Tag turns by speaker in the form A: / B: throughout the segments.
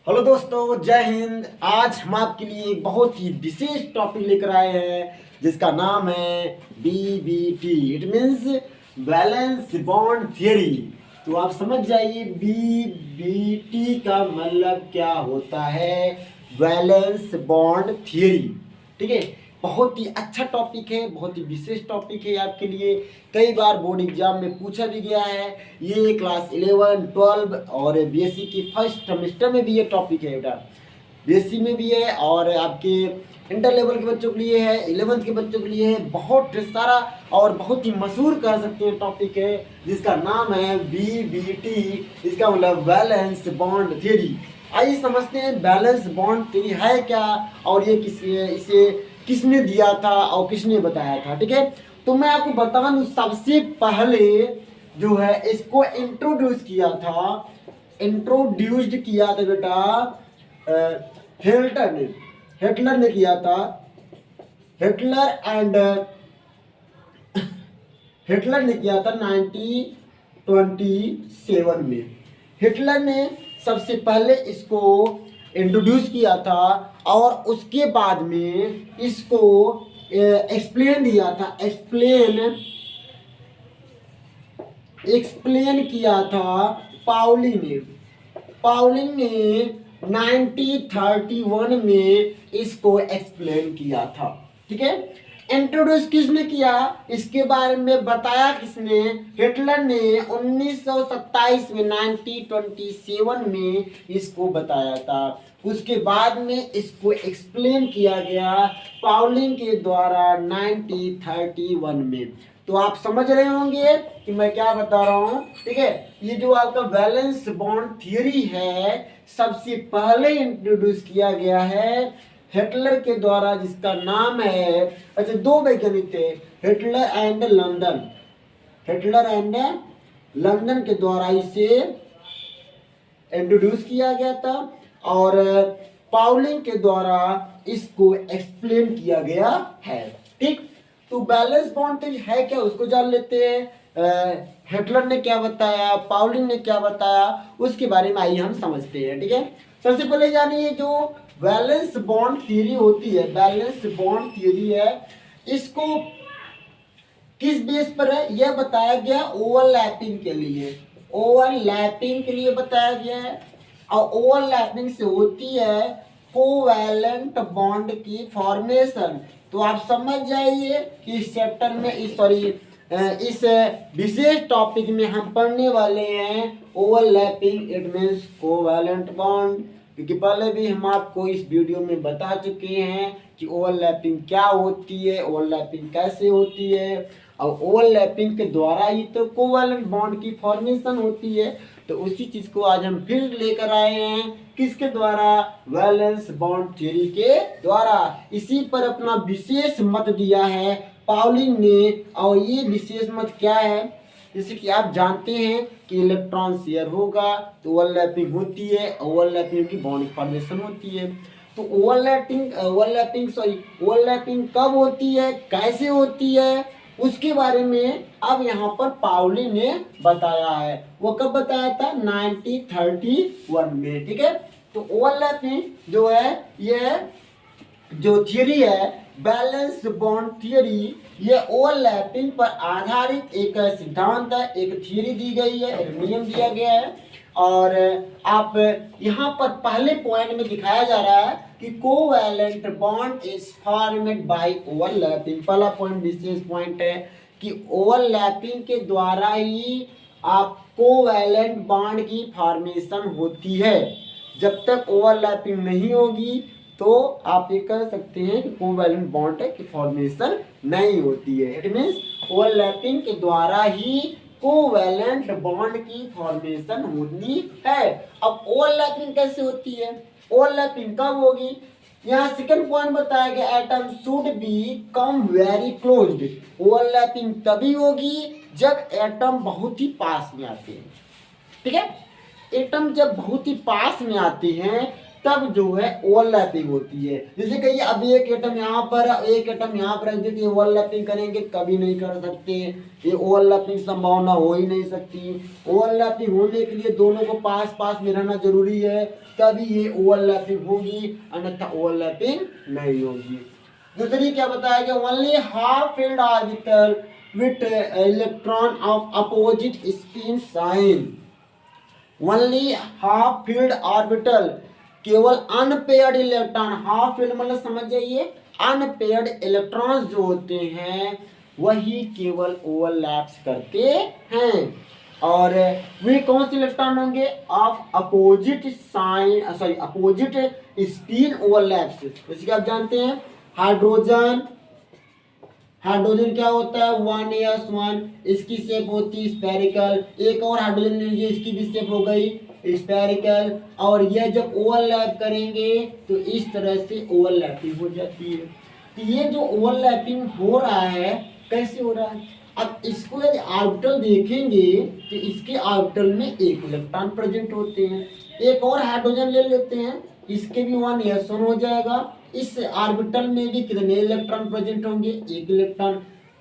A: Hello दोस्तों, जय हिंद। आज हम आपके लिए एक बहुत ही विशेष टॉपिक लेकर आए हैं जिसका नाम है BBT. It means valence bond theory. तो आप समझ जाइए बीबीटी का मतलब क्या होता है, बैलेंस बॉन्ड थियरी। ठीक है, बहुत ही अच्छा टॉपिक है, बहुत ही विशेष टॉपिक है आपके लिए। कई बार बोर्ड एग्जाम में पूछा भी गया है। ये क्लास 11, 12 और बीएससी की फर्स्ट सेमेस्टर में भी ये टॉपिक है बेटा। बीएससी में भी है और आपके इंटर लेवल के बच्चों के लिए है, 11th के बच्चों के लिए है। बहुत सारा और बहुत ही मशहूर कह सकते हैं टॉपिक है जिसका नाम है बीबीटी। इसका मतलब बैलेंस बॉन्ड थ्योरी। आइए समझते हैं बैलेंस बॉन्ड थ्योरी है क्या और ये इसे किसने दिया था और किसने बताया था। ठीक है, तो मैं आपको बता दूं, सबसे पहले जो है इसको इंट्रोड्यूस्ड किया था बेटा हिटलर ने किया था। हिटलर ने किया था 1927 में। हिटलर ने सबसे पहले इसको इंट्रोड्यूस किया था और उसके बाद में इसको एक्सप्लेन दिया था। एक्सप्लेन किया था पाउलिंग ने 1931 में इसको एक्सप्लेन किया था। ठीक है, इंट्रोड्यूस किसने किया, इसके बारे में बताया किसने, हिटलर ने 1927 में 1927 में इसको बताया था। उसके बाद में इसको एक्सप्लेन किया गया पाउलिंग के द्वारा 1931 में। तो आप समझ रहे होंगे कि मैं क्या बता रहा हूं। ठीक है, ये जो आपका बैलेंस बॉन्ड थियरी है सबसे पहले इंट्रोड्यूस किया गया है हिटलर के द्वारा, जिसका नाम है, अच्छा, दो वैज्ञानिक थे, हिटलर एंड लंदन के द्वारा इसे इंट्रोड्यूस किया गया था और पाउलिंग के द्वारा इसको एक्सप्लेन किया गया है। ठीक, तो बैलेंस बॉन्ड थ्योरी है क्या उसको जान लेते हैं। हिटलर ने क्या बताया, पाउलिंग ने क्या बताया, उसके बारे में आइए हम समझते हैं। ठीक है, सबसे पहले जानिए जो बैलेंस बॉन्ड थ्योरी होती है, बैलेंस बॉन्ड थ्योरी है, इसको किस बेस पर है यह बताया गया, ओवरलैपिंग के लिए बताया गया है। और ओवरलैपिंग से होती है कोवैलेंट बॉन्ड की फॉर्मेशन। तो आप समझ जाइए कि इस चैप्टर में इस विशेष टॉपिक में हम पढ़ने वाले हैं overlapping, it means covalent bond. क्योंकि पहले भी हम आपको इस वीडियो में बता चुके हैं कि ओवरलैपिंग क्या होती है, ओवरलैपिंग कैसे होती है, और ओवरलैपिंग के द्वारा ही तो कोवैलेंट बॉन्ड की फॉर्मेशन होती है। तो उसी चीज को आज हम फिर लेकर आए हैं, किसके द्वारा, बैलेंस बॉन्ड थ्योरी के द्वारा। इसी पर अपना विशेष मत दिया है पाउलिंग ने। और ये विशेष मत क्या है, जैसे कि आप जानते हैं कि इलेक्ट्रॉन शेयर होगा तो ओवरलैपिंग होती है, ओवरलैपिंग की बॉन्ड फॉर्मेशन होती है। तो ओवरलैपिंग कब होती है, कैसे होती है, उसके बारे में अब यहाँ पर पाउली ने बताया है। वो कब बताया था, 1931 में। ठीक है, तो ओवरलैपिंग जो है, ये जो थियरी है बैलेंस बॉन्ड थियरी, ये ओवरलैपिंग पर आधारित एक सिद्धांत है, एक थियरी दी गई है, एक नियम दिया गया है। और आप यहाँ पर पहले पॉइंट में दिखाया जा रहा है कि covalent bond is formed by overlapping. पहला पॉइंट विशेष पॉइंट है कि ओवरलैपिंग के द्वारा ही आप कोवैलेंट बॉन्ड की फॉर्मेशन होती है। जब तक ओवरलैपिंग नहीं होगी तो आप ये कह सकते हैं कि कोवैलेंट बॉन्ड की फॉर्मेशन नहीं होती है। इट मींस ओवरलैपिंग के द्वारा ही कोवैलेंट बॉन्ड की फॉर्मेशन होती है। अब ओवरलैपिंग कैसे होती है, ओवरलैपिंग कब होगी, यहाँ सेकंड पॉइंट बताया गया, atom should be come very closed. Overlapping तभी होगी जब एटम बहुत ही पास में आते हैं। ठीक है, एटम जब बहुत ही पास में आते हैं तब जो है ओवरलैपिंग होती है। जैसे कहिए अब एक एटम यहाँ पर एक एटम यहाँ पर रख देते ओवरलैपिंग करेंगे, कभी नहीं कर सकते, ये ओवरलैपिंग संभावना हो ही नहीं सकती। ओवरलैपिंग होने के लिए दोनों को पास पास में रहना जरूरी है, तभी ये ओवरलैपिंग होगी, अन्यथा ओवरलैपिंग नहीं होगी। दूसरी क्या बताया गया, only half filled orbital with electron of opposite spin sign. Only half filled orbital, केवल अनपेयर्ड इलेक्ट्रॉन, हाफ फील्ड मतलब समझ जाइए अनपेयर्ड इलेक्ट्रॉन्स जो होते हैं वही केवल ओवरलैप्स करते हैं। और वे कौन से इलेक्ट्रॉन होंगे, of opposite sign sorry opposite spin overlaps. जैसे कि आप जानते हैं हाइड्रोजन, हाइड्रोजन क्या होता है 1s1, इसकी शेप होती है स्फेरिकल। एक और हाइड्रोजन लीजिए, इसकी भी शेप हो गई स्फेरिकल, और यह जब ओवरलैप करेंगे तो इस तरह से ओवरलैपिंग हो जाती है। तो ये जो ओवरलैपिंग हो रहा है कैसे हो रहा है, अब इसको यदि ऑर्बिटल देखेंगे तो इसके ऑर्बिटल में एक इलेक्ट्रॉन प्रेजेंट होते हैं। एक और हाइड्रोजन ले लेते हैं, इसके भी 1s1 हो जाएगा। इस ऑर्बिटल में भी कितने इलेक्ट्रॉन प्रेजेंट होंगे, एक इलेक्ट्रॉन,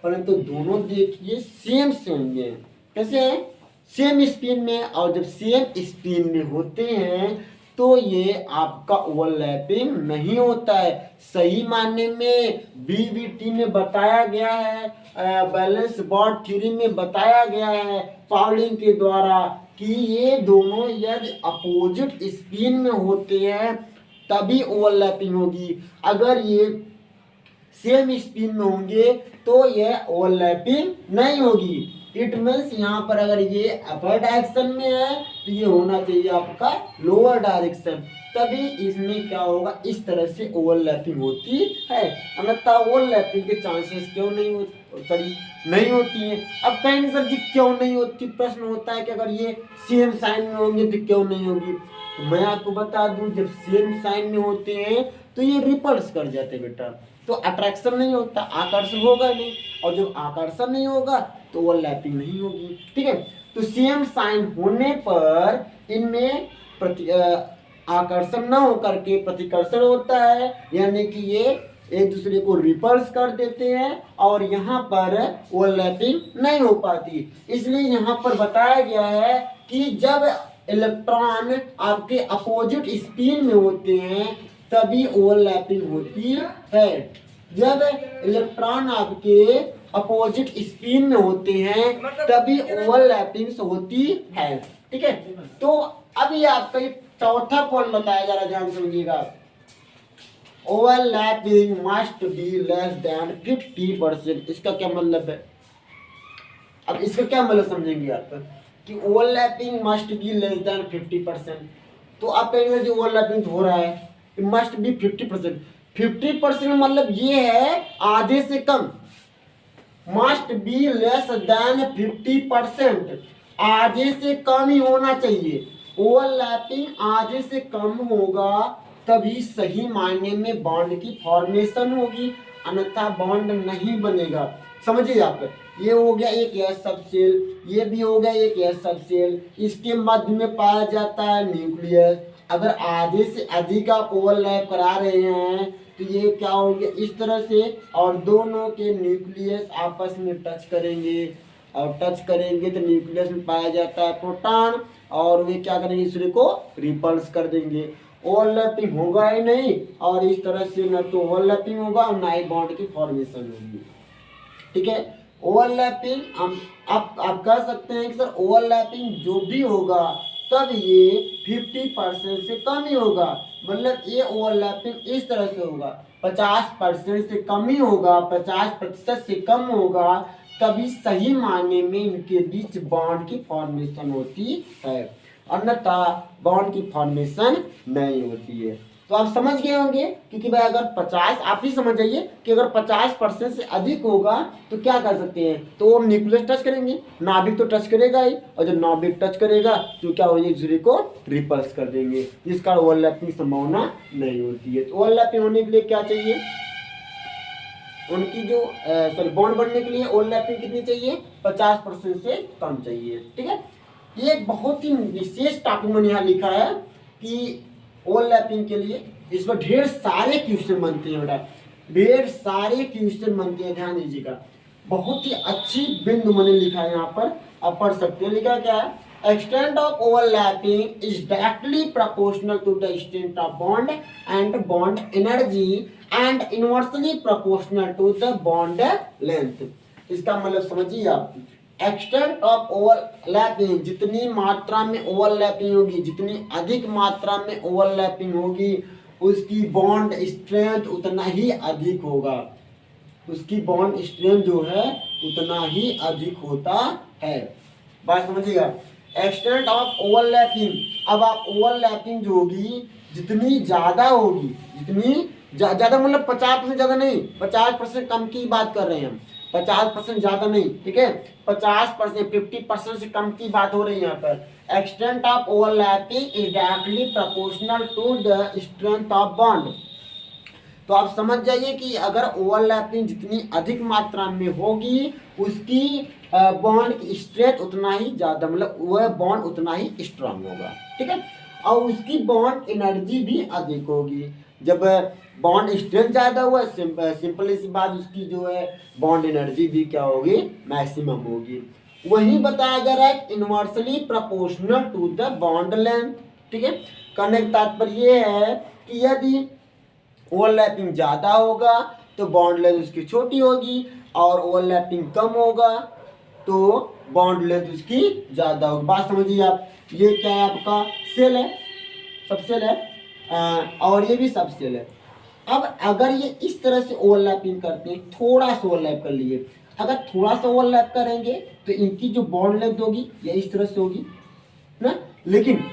A: परंतु दोनों देखिए सेम से होंगे। कैसे है, सेम स्पिन में, और जब सेम स्पिन में होते हैं तो ये आपका ओवरलैपिंग नहीं होता है। सही मायने में बीवीटी में बताया गया है, बैलेंस बॉन्ड थ्योरी में बताया गया है पाउलिंग के द्वारा कि ये दोनों यदि अपोजिट स्पिन में होते हैं तभी ओवरलैपिंग होगी। अगर ये सेम स्पिन में होंगे तो यह ओवरलैपिंग नहीं होगी। इट मीन्स यहाँ पर अगर ये अपर डायरेक्शन में है तो ये होना चाहिए आपका लोअर डायरेक्शन, तभी इसमें क्या होगा, इस तरह से ओवरलैपिंग होती है। अन्यथा ओवरलैपिंग के चांसेस क्यों नहीं होती है। अब कहेंगे सर जी क्यों नहीं होती, प्रश्न होता है कि अगर ये सेम साइन में होंगे तो क्यों नहीं होगी। तो मैं आपको बता दूं, जब सेम साइन में होते हैं तो ये रिपल्स कर जाते बेटा, तो अट्रैक्शन नहीं होता, आकर्षण होगा नहीं, और जब आकर्षण नहीं होगा तो ओवरलैपिंग नहीं होगी। ठीक है, तो सेम साइन होने पर इनमें आकर्षण न होकर के प्रतिकर्षण होता है, यानी कि ये एक दूसरे को रिपल्स कर देते हैं और यहाँ पर ओवरलैपिंग नहीं हो पाती। इसलिए यहाँ पर बताया गया है कि जब इलेक्ट्रॉन आपके अपोजिट स्पिन में होते हैं तभी ओवरलैपिंग होती है। जब इलेक्ट्रॉन आपके अपोजिट स्पिन में होते हैं तभी ओवरलैपिंग होती है। ठीक है, तो अब ये आपका ये चौथा पॉइंट बताया जा रहा है, ध्यान समझिएगा। Overlapping must be less than 50%। इसका क्या मतलब है, अब इसका क्या मतलब समझेंगे आप कि overlapping must be less than 50%। तो आप कहेंगे जो ओवरलैपिंग हो रहा है मस्ट बी 50%। 50% मतलब ये है आधे से कम, मस्ट बी लेस देन 50%, आधे से कम ही होना चाहिए। ओवरलैपिंग आधे से कम होगा तभी सही मायने में बॉन्ड की फॉर्मेशन होगी, अन्यथा बॉन्ड नहीं बनेगा। समझिए आप, ये हो गया एक एस सबसेल, ये भी हो गया एक एस सबसेल, इसके मध्य में पाया जाता है न्यूक्लियस। अगर आधे से अधिक आप ओवरलैप करा रहे हैं तो ये क्या हो गया इस तरह से, और दोनों के न्यूक्लियस आपस में टच करेंगे, और टच करेंगे तो न्यूक्लियस में पाया जाता है प्रोटॉन, और वे क्या करेंगे दूसरे को रिपल्स कर देंगे। ओवरलैपिंग होगा ही नहीं, और इस तरह से न तो ओवरलैपिंग होगा और ना ही बॉन्ड की फॉर्मेशन होगी। ठीक है, ओवरलैपिंग हम आप कह सकते हैं कि सर ओवरलैपिंग जो भी होगा तब ये 50% से कम ही होगा, मतलब ये ओवरलैपिंग इस तरह से होगा 50% से कम ही होगा, 50% से कम होगा, तभी सही मायने में इनके बीच बॉन्ड की फॉर्मेशन होती है, अन्यथा बॉन्ड की फॉर्मेशन नहीं होती है। तो आप समझ गए होंगे, क्योंकि भाई अगर 50 आप ही समझ जाइए कि अगर 50% से अधिक होगा तो क्या कर सकते हैं, तो वो न्यूक्लियस टच करेंगे, नाभिक तो टच करेगा ही, और जब नाभिक टच करेगा तो क्या होगी एक दूसरे को रिपल्स कर देंगे, जिसका ओवरलैपिंग संभावना नहीं होती है। तो ओवरलैपिंग होने के लिए क्या चाहिए, उनकी जो बॉन्ड बनने के लिए ओवरलैपिंग कितनी चाहिए, 50% से कम चाहिए। ठीक है, ये एक बहुत ही विशेष टॉपिक मैंने यहाँ लिखा है कि ओवरलैपिंग के लिए इस पर ढेर सारे क्वेश्चन बनते हैं बेटा, ढेर सारे क्वेश्चन बनते हैं, ध्यान दीजिएगा। बहुत ही अच्छी बिंदु मैंने लिखा है यहाँ पर, आप पढ़ सकते हैं। लिखा क्या है, extent of overlapping is directly proportional to the strength of bond and bond energy and inversely proportional to the bond length। इसका मतलब समझिए आप, एक्सटेंट ऑफ ओवरलैपिंग, जितनी मात्रा में ओवरलैपिंग होगी, जितनी अधिक मात्रा में ओवरलैपिंग होगी, उसकी बॉन्ड स्ट्रेंथ उतना ही अधिक होगा, उसकी बॉन्ड स्ट्रेंथ जो है उतना ही अधिक होता है। बात समझिएगा। एक्सटेंट ऑफ ओवरलैपिंग, अब आप ओवरलैपिंग जो होगी जितनी ज़्यादा होगी, जितनी ज़्यादा मतलब 50% ज़्यादा नहीं, 50% कम की बात कर रहे हैं हम, 50% ज़्यादा नहीं, ठीक है, 50%, 50% से कम की बात हो रही है यहाँ पर। Extent of overlapping is directly proportional to the strength of bond. तो आप समझ जाइए कि अगर ओवरलैपिंग जितनी अधिक मात्रा में होगी, उसकी बॉन्ड की स्ट्रेंथ उतना ही ज़्यादा, मतलब वह बॉन्ड उतना ही स्ट्रांग होगा, ठीक है, और उसकी बॉन्ड एनर्जी भी अधिक होगी। जब बॉन्ड स्ट्रेंथ ज़्यादा हुआ, सिंपल सी बात, उसकी जो है बॉन्ड एनर्जी भी क्या होगी, मैक्सिमम होगी। वही बताया जा रहा है inversely proportional to the bond length, ठीक है। कहने का तात्पर्य ये है कि यदि ओवरलैपिंग ज़्यादा होगा तो बॉन्ड लेंथ उसकी छोटी होगी, और ओवरलैपिंग कम होगा तो बॉन्ड लेंथ उसकी ज़्यादा होगी। बात समझिए आप। ये क्या है, आपका सेल है, सब सेल है, और ये भी सब सेल है। अब अगर ये इस तरह से ओवरलैपिंग करते हैं, थोड़ा सा ओवरलैप कर लिए, अगर थोड़ा सा ओवरलैप करेंगे तो इनकी जो बॉन्ड लेंथ होगी ये इस तरह से होगी ना। लेकिन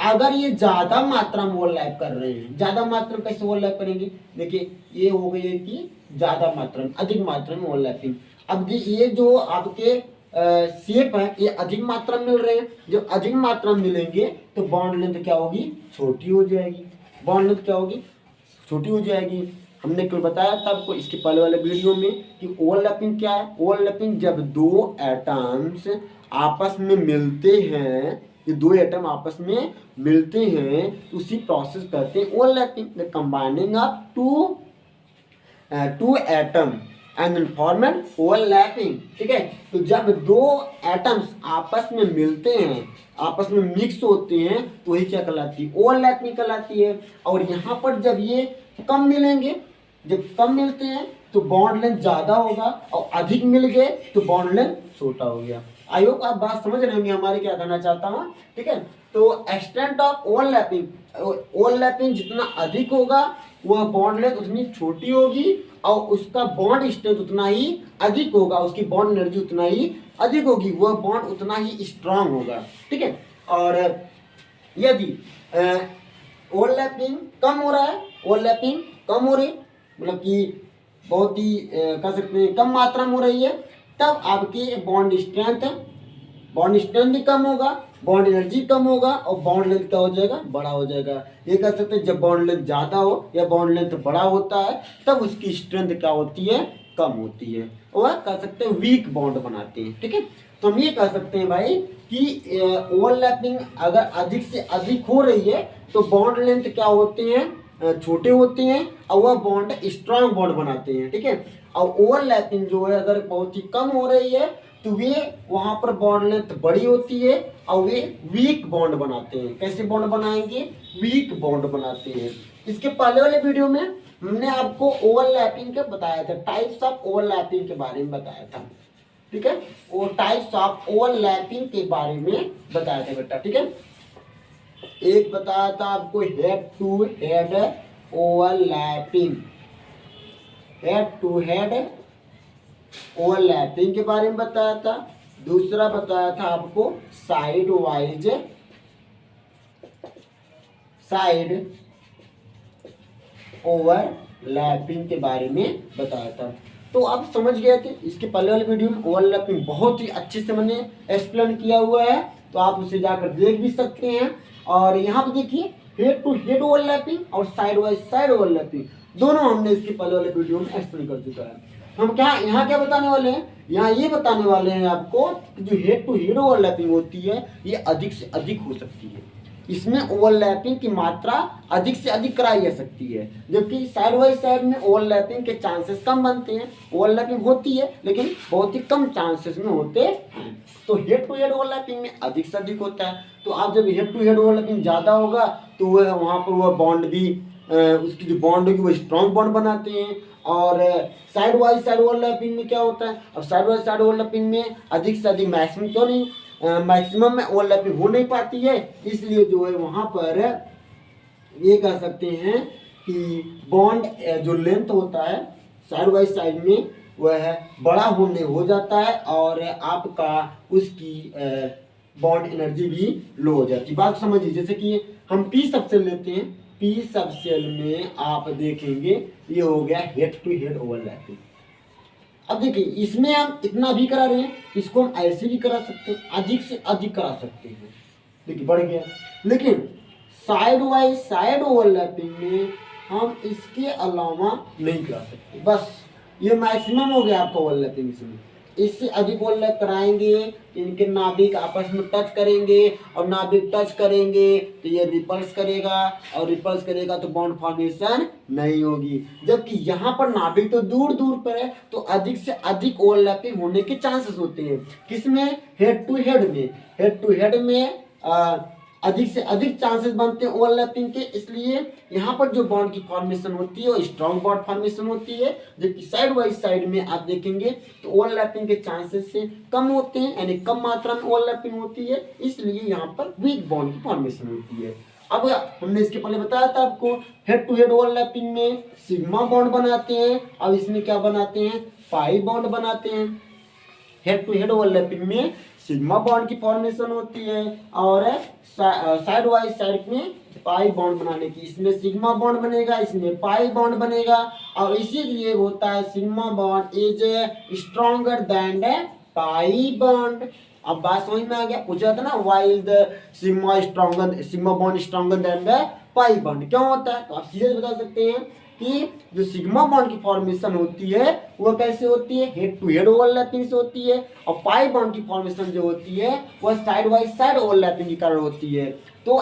A: अगर ये ज़्यादा मात्रा में ओवरलैप कर रहे हैं, ज़्यादा मात्रा में कैसे ओवरलैप करेंगे, देखिए ये हो गई है कि ज़्यादा मात्रा में, अधिक मात्रा में ओवरलैपिंग। अब ये जो आपके शेप है ये अधिक मात्रा में मिल रहे हैं, जब अधिक मात्रा में मिलेंगे तो बॉन्ड लेंथ क्या होगी, छोटी हो जाएगी। बॉन्ड लेंथ क्या होगी, छोटी हो जाएगी। हमने कल बताया था आपको इसके पहले वाले वीडियो में कि ओवरलैपिंग क्या है। ओवरलैपिंग जब दो एटम्स आपस में मिलते हैं, ये दो एटम आपस में मिलते हैं तो उसी प्रोसेस करते हैं overlapping, the combining of two atom and format overlapping, ठीक है। तो जब दो एटम्स आपस में मिलते हैं, आपस में मिक्स होते हैं तो वही क्या कहलाती है, ओवरलैपिंग कहलाती है। और यहाँ पर जब ये कम मिलेंगे, जब कम मिलते हैं तो बॉन्ड लेंथ ज़्यादा होगा, और अधिक मिल गए तो बॉन्ड लेंथ छोटा हो गया। आई होप आप बात समझ रहे होंगे हमारे क्या कहना चाहता हूँ, ठीक है। तो एक्सटेंट ऑफ ओवरलैपिंग, ओवरलैपिंग जितना अधिक होगा वह बॉन्ड लेंथ उतनी छोटी होगी, और उसका बॉन्ड स्ट्रेंथ उतना ही अधिक होगा, उसकी बॉन्ड एनर्जी उतना ही अधिक होगी, वह बॉन्ड उतना ही स्ट्रांग होगा, ठीक है। और यदि ओवरलैपिंग कम हो रहा है, ओवरलैपिंग कम हो रही, मतलब कि बहुत ही कह सकते हैं कम मात्रा में हो रही है, तब आपकी बॉन्ड स्ट्रेंथ भी कम होगा, बॉन्ड एनर्जी कम होगा, और बॉन्ड लेंथ क्या हो जाएगा, बड़ा हो जाएगा। ये कह सकते हैं जब बॉन्ड लेंथ ज़्यादा हो या बॉन्ड लेंथ बड़ा होता है तब उसकी स्ट्रेंथ क्या होती है, कम होती है, और कह सकते हैं वीक बॉन्ड बनाते हैं, ठीक है। तो हम ये कह सकते हैं भाई कि ओवरलैपिंग अगर अधिक से अधिक हो रही है तो बॉन्ड लेंथ क्या होते हैं, छोटे होते हैं, और वह बॉन्ड स्ट्रांग बॉन्ड बनाते हैं, ठीक है। और ओवरलैपिंग जो है अगर बहुत ही कम हो रही है तो वे वहाँ पर बॉन्ड लेंथ बड़ी होती है और वे वीक बॉन्ड बनाते हैं। कैसे बॉन्ड बनाएंगे, वीक बॉन्ड बनाते हैं। इसके पहले वाले वीडियो में हमने आपको ओवरलैपिंग के बताया था, टाइप्स ऑफ ओवरलैपिंग के बारे में बताया था, ठीक है। वो टाइप्स ऑफ ओवरलैपिंग के बारे में बताया था बेटा, ठीक है। एक बताया था आपको head to head overlapping, head to head overlapping के बारे में बताया था। दूसरा बताया था आपको साइड वाइज साइड ओवरलैपिंग के बारे में बताया था। तो आप समझ गए थे। इसके पहले वाले वीडियो में ओवरलैपिंग बहुत ही अच्छे से मैंने एक्सप्लेन किया हुआ है, तो आप उसे जाकर देख भी सकते हैं। और यहाँ पे देखिए हेड टू हेड ओवरलैपिंग और साइड वाइज साइड ओवरलैपिंग दोनों हमने इसके पहले वाले वीडियो में एक्सप्लेन कर चुका है। हम क्या यहाँ क्या बताने वाले हैं, यहाँ ये बताने वाले हैं आपको कि जो हेड टू हेड ओवरलैपिंग होती है ये अधिक से अधिक हो सकती है, इसमें ओवरलैपिंग की मात्रा अधिक से अधिक कराई जा सकती है, जबकि साइड बाई साइड में ओवरलैपिंग के चांसेस कम बनते हैं। ओवरलैपिंग होती है लेकिन बहुत ही कम चांसेस में होते हैं। तो हेड टू हेड ओवरलैपिंग में अधिक से अधिक होता है। तो आप जब हेड टू हेड ओवरलैपिंग ज़्यादा होगा तो वह वहाँ पर वह बॉन्ड भी उसकी जो बॉन्ड होगी वो स्ट्रॉन्ग बॉन्ड बनाते हैं। और साइड वाइज साइड ओवरलैपिंग में क्या होता है, अब साइड वाइज साइड ओवरलैपिंग में अधिक से अधिक मैक्सिमम क्यों नहीं, मैक्सिमम में ओवरलैपिंग हो नहीं पाती है, इसलिए जो है वहाँ पर ये कह सकते हैं कि बॉन्ड जो लेंथ होता है साइड बाई साइड में वह बड़ा होने हो जाता है और आपका उसकी बॉन्ड एनर्जी भी लो हो जाती है। बात समझिए, जैसे कि हम पी सबसेल लेते हैं, पी सबसेल में आप देखेंगे ये हो गया हेड टू हेड ओवरलैपिंग। अब देखिए इसमें हम इतना भी करा रहे हैं, इसको हम ऐसे भी करा सकते हैं, अधिक से अधिक करा सकते हैं, देखिए बढ़ गया। लेकिन साइड वाइज साइड ओवरलैपिंग में हम इसके अलावा नहीं करा सकते, बस ये मैक्सिमम हो गया आपका ओवरलैपिंग। इसमें इससे अधिक ओवरलैप कराएंगे इनके नाभिक आपस में टच करेंगे और नाभिक टच करेंगे तो ये रिपल्स करेगा और रिपल्स करेगा तो बॉन्ड फॉर्मेशन नहीं होगी। जबकि यहाँ पर नाभिक तो दूर दूर पर है तो अधिक से अधिक ओवरलैपिंग होने के चांसेस होते हैं। किसमें, हेड टू हेड में। हेड टू हेड में अधिक से अधिक चांसेस बनते हैं ओवरलैपिंग के, इसलिए यहाँ पर जो बॉन्ड की फॉर्मेशन होती है वो स्ट्रॉन्ग बॉन्ड फॉर्मेशन होती है। जबकि साइड बाई साइड में आप देखेंगे तो ओवरलैपिंग के चांसेस से कम होते हैं, यानी कम मात्रा में ओवरलैपिंग होती है, इसलिए यहाँ पर वीक बॉन्ड की फॉर्मेशन होती है। अब हमने इसके पहले बताया था आपको, हेड टू हेड ओवरलैपिंग में सिग्मा बॉन्ड बनाते हैं, अब इसमें क्या बनाते हैं, पाई बॉन्ड बनाते हैं। हेड टू हेड ओवरलैपिंग में सिग्मा बॉन्ड की फॉर्मेशन होती है और साइड वाइज साइड में पाई बॉन्ड बनाने की, इसमें सिग्मा बॉन्ड बनेगा, इसमें पाई बॉन्ड बनेगा और इसीलिए होता है sigma bond is stronger than pi bond. अब बात समझ में आ गया, पूछा था ना why is the sigma bond stronger than the pi bond, क्यों होता है, तो आप सीधे बता सकते हैं कि जो सिग्मा बॉन्ड की फॉर्मेशन होती है वो कैसे होती है, हेड टू हेड ओवरलैपिंग से होती है और पाई बॉन्ड की फॉर्मेशन जो होती है वह साइड बाई साइड ओवरलैपिंग के कारण होती है। तो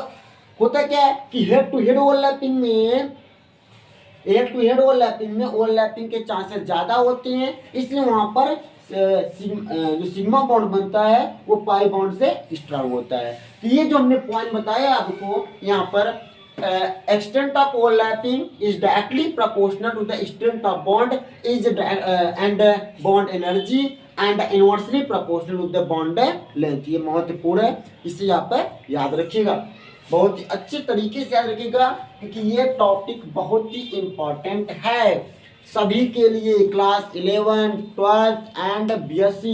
A: होता क्या है कि हेड टू हेड ओवरलैपिंग में ओवरलैपिंग के चांसेस ज्यादा होते हैं, इसलिए वहां पर जो सिग्मा बॉन्ड बनता है वो पाई बॉन्ड से स्ट्रांग होता है। तो ये जो हमने पॉइंट बताया आपको यहाँ पर, extent of overlapping is directly proportional to the strength of bond and bond energy and inversely proportional to the bond length। ये महत्वपूर्ण है, इसे आप याद रखिएगा, बहुत ही अच्छे तरीके से याद रखिएगा क्योंकि ये टॉपिक बहुत ही इम्पोर्टेंट है सभी के लिए, क्लास 11, 12 एंड BSc।